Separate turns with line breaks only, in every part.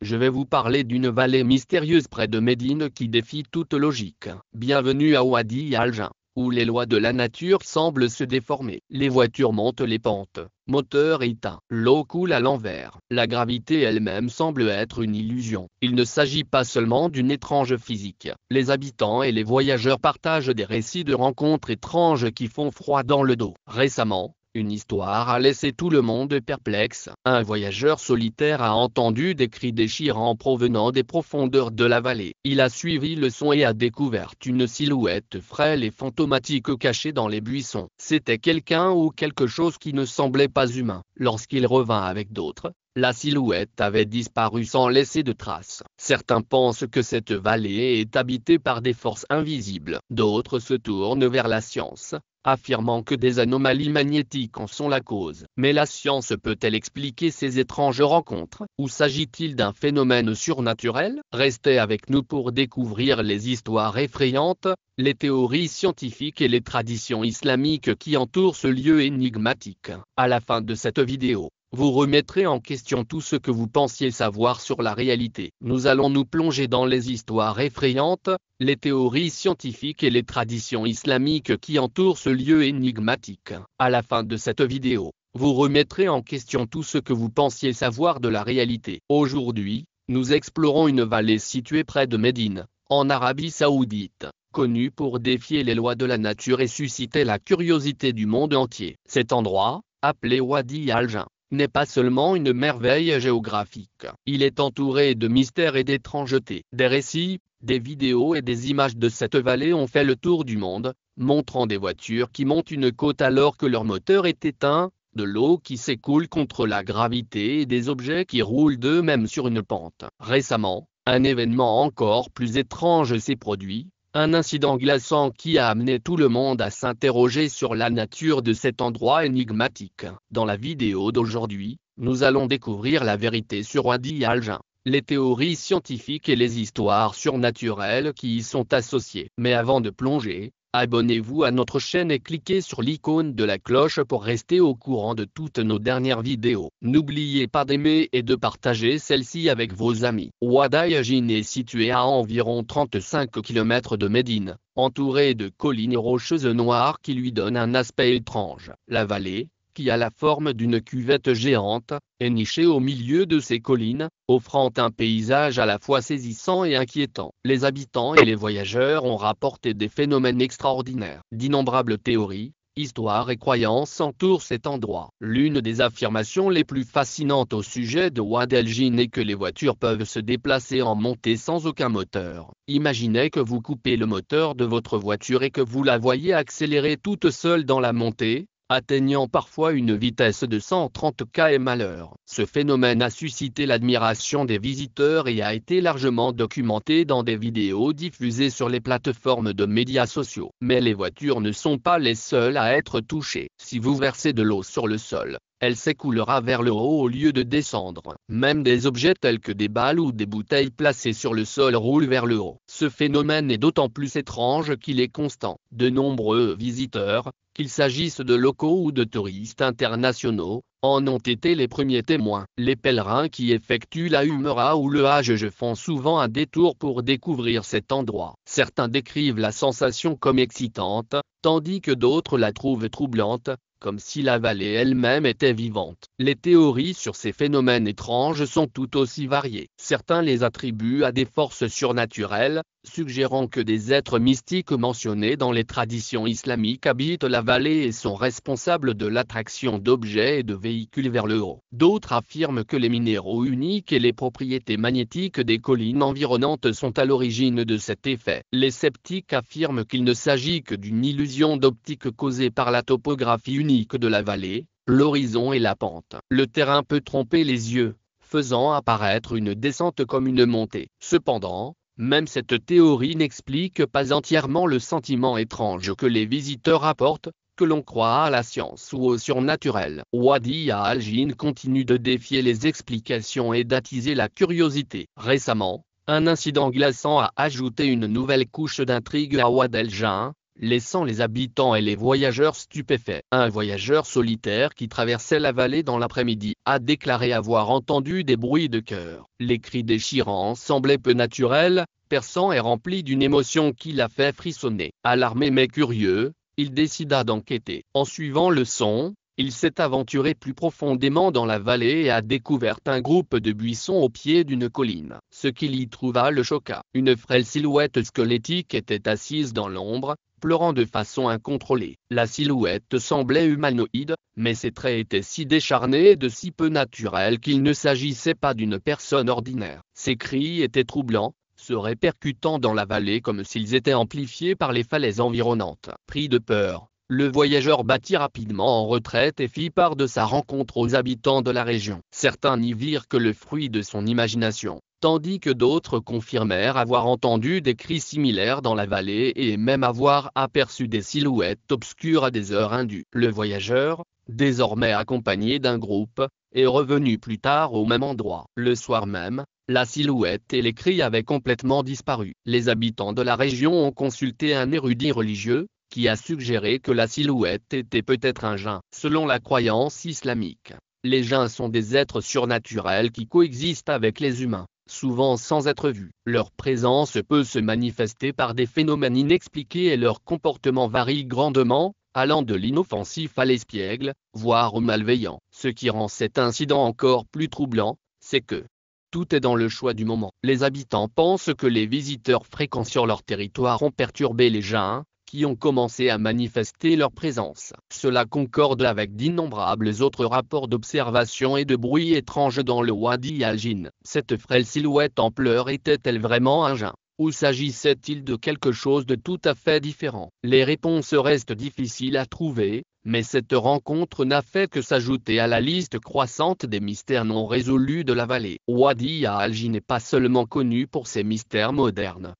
je vais vous parler d'une vallée mystérieuse près de Médine qui défie toute logique. Bienvenue à Wadi Al-Jin, où les lois de la nature semblent se déformer. Les voitures montent les pentes, moteur éteint, l'eau coule à l'envers. La gravité elle-même semble être une illusion. Il ne s'agit pas seulement d'une étrange physique. Les habitants et les voyageurs partagent des récits de rencontres étranges qui font froid dans le dos. Récemment, une histoire a laissé tout le monde perplexe. Un voyageur solitaire a entendu des cris déchirants provenant des profondeurs de la vallée. Il a suivi le son et a découvert une silhouette frêle et fantomatique cachée dans les buissons. C'était quelqu'un ou quelque chose qui ne semblait pas humain. Lorsqu'il revint avec d'autres, la silhouette avait disparu sans laisser de traces. Certains pensent que cette vallée est habitée par des forces invisibles. D'autres se tournent vers la science, affirmant que des anomalies magnétiques en sont la cause. Mais la science peut-elle expliquer ces étranges rencontres? Ou s'agit-il d'un phénomène surnaturel? Restez avec nous pour découvrir les histoires effrayantes, les théories scientifiques et les traditions islamiques qui entourent ce lieu énigmatique. À la fin de cette vidéo, vous remettrez en question tout ce que vous pensiez savoir sur la réalité. Nous allons nous plonger dans les histoires effrayantes, les théories scientifiques et les traditions islamiques qui entourent ce lieu énigmatique. À la fin de cette vidéo, vous remettrez en question tout ce que vous pensiez savoir de la réalité. Aujourd'hui, nous explorons une vallée située près de Médine, en Arabie Saoudite, connue pour défier les lois de la nature et susciter la curiosité du monde entier. Cet endroit, appelé Wadi Al-Jin, n'est pas seulement une merveille géographique. Il est entouré de mystères et d'étrangetés. Des récits, des vidéos et des images de cette vallée ont fait le tour du monde, montrant des voitures qui montent une côte alors que leur moteur est éteint, de l'eau qui s'écoule contre la gravité et des objets qui roulent d'eux-mêmes sur une pente. Récemment, un événement encore plus étrange s'est produit. Un incident glaçant qui a amené tout le monde à s'interroger sur la nature de cet endroit énigmatique. Dans la vidéo d'aujourd'hui, nous allons découvrir la vérité sur Wadi Al-Jin, les théories scientifiques et les histoires surnaturelles qui y sont associées. Mais avant de plonger, abonnez-vous à notre chaîne et cliquez sur l'icône de la cloche pour rester au courant de toutes nos dernières vidéos. N'oubliez pas d'aimer et de partager celle-ci avec vos amis. Wadi Al-Jin est situé à environ 35 km de Médine, entouré de collines rocheuses noires qui lui donnent un aspect étrange. La vallée, qui a la forme d'une cuvette géante, est nichée au milieu de ces collines, offrant un paysage à la fois saisissant et inquiétant. Les habitants et les voyageurs ont rapporté des phénomènes extraordinaires. D'innombrables théories, histoires et croyances entourent cet endroit. L'une des affirmations les plus fascinantes au sujet de Wadi Al-Jin est que les voitures peuvent se déplacer en montée sans aucun moteur. Imaginez que vous coupez le moteur de votre voiture et que vous la voyez accélérer toute seule dans la montée, atteignant parfois une vitesse de 130 km/h. Ce phénomène a suscité l'admiration des visiteurs et a été largement documenté dans des vidéos diffusées sur les plateformes de médias sociaux. Mais les voitures ne sont pas les seules à être touchées. Si vous versez de l'eau sur le sol, elle s'écoulera vers le haut au lieu de descendre. Même des objets tels que des balles ou des bouteilles placées sur le sol roulent vers le haut. Ce phénomène est d'autant plus étrange qu'il est constant. De nombreux visiteurs, qu'il s'agisse de locaux ou de touristes internationaux, en ont été les premiers témoins. Les pèlerins qui effectuent la Umra ou le Hajj font souvent un détour pour découvrir cet endroit. Certains décrivent la sensation comme excitante, tandis que d'autres la trouvent troublante, comme si la vallée elle-même était vivante. Les théories sur ces phénomènes étranges sont tout aussi variées. Certains les attribuent à des forces surnaturelles, suggérant que des êtres mystiques mentionnés dans les traditions islamiques habitent la vallée et sont responsables de l'attraction d'objets et de véhicules vers le haut. D'autres affirment que les minéraux uniques et les propriétés magnétiques des collines environnantes sont à l'origine de cet effet. Les sceptiques affirment qu'il ne s'agit que d'une illusion d'optique causée par la topographie unique de la vallée, l'horizon et la pente. Le terrain peut tromper les yeux, faisant apparaître une descente comme une montée. Cependant, même cette théorie n'explique pas entièrement le sentiment étrange que les visiteurs apportent, que l'on croit à la science ou au surnaturel. Wadi Al-Jin continue de défier les explications et d'attiser la curiosité. Récemment, un incident glaçant a ajouté une nouvelle couche d'intrigue à Wadi Al-Jin. laissant les habitants et les voyageurs stupéfaits. Un voyageur solitaire qui traversait la vallée dans l'après-midi a déclaré avoir entendu des bruits de chœurs. Les cris déchirants semblaient peu naturels, perçants et remplis d'une émotion qui l'a fait frissonner. Alarmé mais curieux, il décida d'enquêter. En suivant le son, il s'est aventuré plus profondément dans la vallée et a découvert un groupe de buissons au pied d'une colline. Ce qu'il y trouva le choqua. Une frêle silhouette squelettique était assise dans l'ombre, pleurant de façon incontrôlée. La silhouette semblait humanoïde, mais ses traits étaient si décharnés et de si peu naturels qu'il ne s'agissait pas d'une personne ordinaire. Ses cris étaient troublants, se répercutant dans la vallée comme s'ils étaient amplifiés par les falaises environnantes. Pris de peur, le voyageur battit rapidement en retraite et fit part de sa rencontre aux habitants de la région. Certains n'y virent que le fruit de son imagination, tandis que d'autres confirmèrent avoir entendu des cris similaires dans la vallée et même avoir aperçu des silhouettes obscures à des heures indues. Le voyageur, désormais accompagné d'un groupe, est revenu plus tard au même endroit. Le soir même, la silhouette et les cris avaient complètement disparu. Les habitants de la région ont consulté un érudit religieux, qui a suggéré que la silhouette était peut-être un djinn. Selon la croyance islamique, les djinns sont des êtres surnaturels qui coexistent avec les humains, souvent sans être vus. Leur présence peut se manifester par des phénomènes inexpliqués et leur comportement varie grandement, allant de l'inoffensif à l'espiègle, voire au malveillant. Ce qui rend cet incident encore plus troublant, c'est que tout est dans le choix du moment. Les habitants pensent que les visiteurs fréquents sur leur territoire ont perturbé les djinns, qui ont commencé à manifester leur présence. Cela concorde avec d'innombrables autres rapports d'observation et de bruits étranges dans le Wadi Al-Jin. Cette frêle silhouette en pleurs était-elle vraiment un djinn, ou s'agissait-il de quelque chose de tout à fait différent? Les réponses restent difficiles à trouver, mais cette rencontre n'a fait que s'ajouter à la liste croissante des mystères non résolus de la vallée. Wadi Al-Jin n'est pas seulement connu pour ses mystères modernes,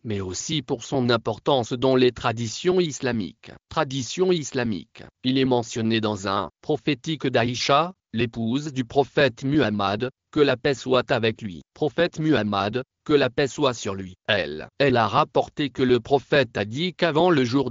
mais aussi pour son importance dans les traditions islamiques. Tradition islamique. Il est mentionné dans un prophétique d'Aïcha, l'épouse du prophète Muhammad, que la paix soit avec lui. Prophète Muhammad, que la paix soit sur lui. Elle a rapporté que le prophète a dit qu'avant le jour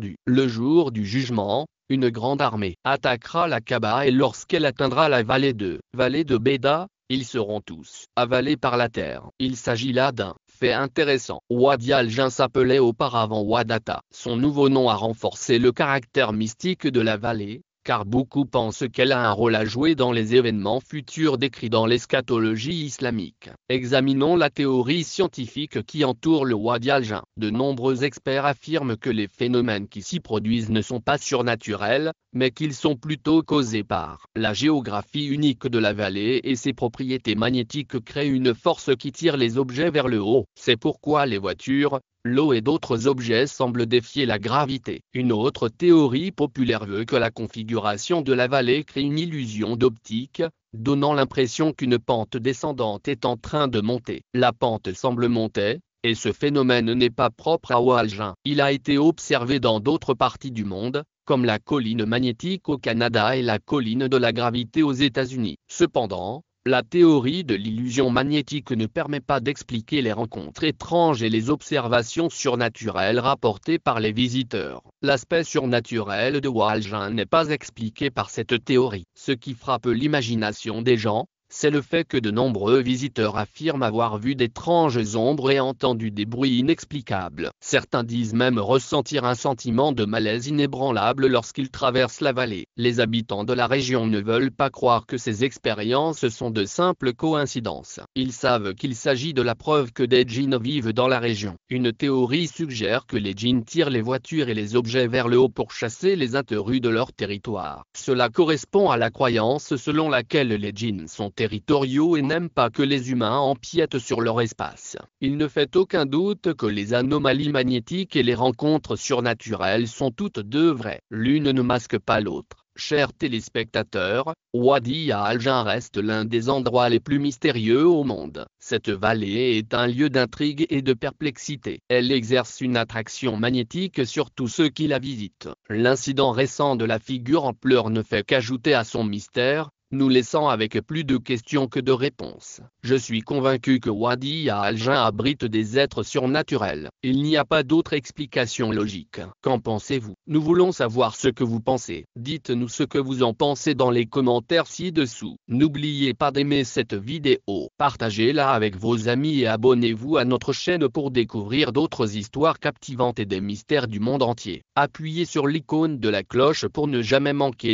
du jugement, une grande armée attaquera la Kaaba et lorsqu'elle atteindra la vallée de Béda, ils seront tous avalés par la terre. Il s'agit là d'un fait intéressant. Wadi Al-Jin s'appelait auparavant Wadata. Son nouveau nom a renforcé le caractère mystique de la vallée, car beaucoup pensent qu'elle a un rôle à jouer dans les événements futurs décrits dans l'eschatologie islamique. Examinons la théorie scientifique qui entoure le Wadi Al-Jin. De nombreux experts affirment que les phénomènes qui s'y produisent ne sont pas surnaturels, mais qu'ils sont plutôt causés par la géographie unique de la vallée et ses propriétés magnétiques créent une force qui tire les objets vers le haut. C'est pourquoi les voitures, l'eau et d'autres objets semblent défier la gravité. Une autre théorie populaire veut que la configuration de la vallée crée une illusion d'optique, donnant l'impression qu'une pente descendante est en train de monter. La pente semble monter, et ce phénomène n'est pas propre à Wadi Al-Jin. Il a été observé dans d'autres parties du monde, comme la colline magnétique au Canada et la colline de la gravité aux États-Unis. Cependant, la théorie de l'illusion magnétique ne permet pas d'expliquer les rencontres étranges et les observations surnaturelles rapportées par les visiteurs. L'aspect surnaturel de Wadi Al-Jin n'est pas expliqué par cette théorie. Ce qui frappe l'imagination des gens, c'est le fait que de nombreux visiteurs affirment avoir vu d'étranges ombres et entendu des bruits inexplicables. Certains disent même ressentir un sentiment de malaise inébranlable lorsqu'ils traversent la vallée. Les habitants de la région ne veulent pas croire que ces expériences sont de simples coïncidences. Ils savent qu'il s'agit de la preuve que des djinns vivent dans la région. Une théorie suggère que les djinns tirent les voitures et les objets vers le haut pour chasser les intrus de leur territoire. Cela correspond à la croyance selon laquelle les djinns sont territoriaux et n'aiment pas que les humains empiètent sur leur espace. Il ne fait aucun doute que les anomalies magnétiques et les rencontres surnaturelles sont toutes deux vraies. L'une ne masque pas l'autre. Chers téléspectateurs, Wadi Al-Jin reste l'un des endroits les plus mystérieux au monde. Cette vallée est un lieu d'intrigue et de perplexité. Elle exerce une attraction magnétique sur tous ceux qui la visitent. L'incident récent de la figure en pleurs ne fait qu'ajouter à son mystère, nous laissant avec plus de questions que de réponses. Je suis convaincu que Wadi Al-Jin abrite des êtres surnaturels. Il n'y a pas d'autre explication logique. Qu'en pensez-vous? Nous voulons savoir ce que vous pensez. Dites-nous ce que vous en pensez dans les commentaires ci-dessous. N'oubliez pas d'aimer cette vidéo, partagez-la avec vos amis et abonnez-vous à notre chaîne pour découvrir d'autres histoires captivantes et des mystères du monde entier. Appuyez sur l'icône de la cloche pour ne jamais manquer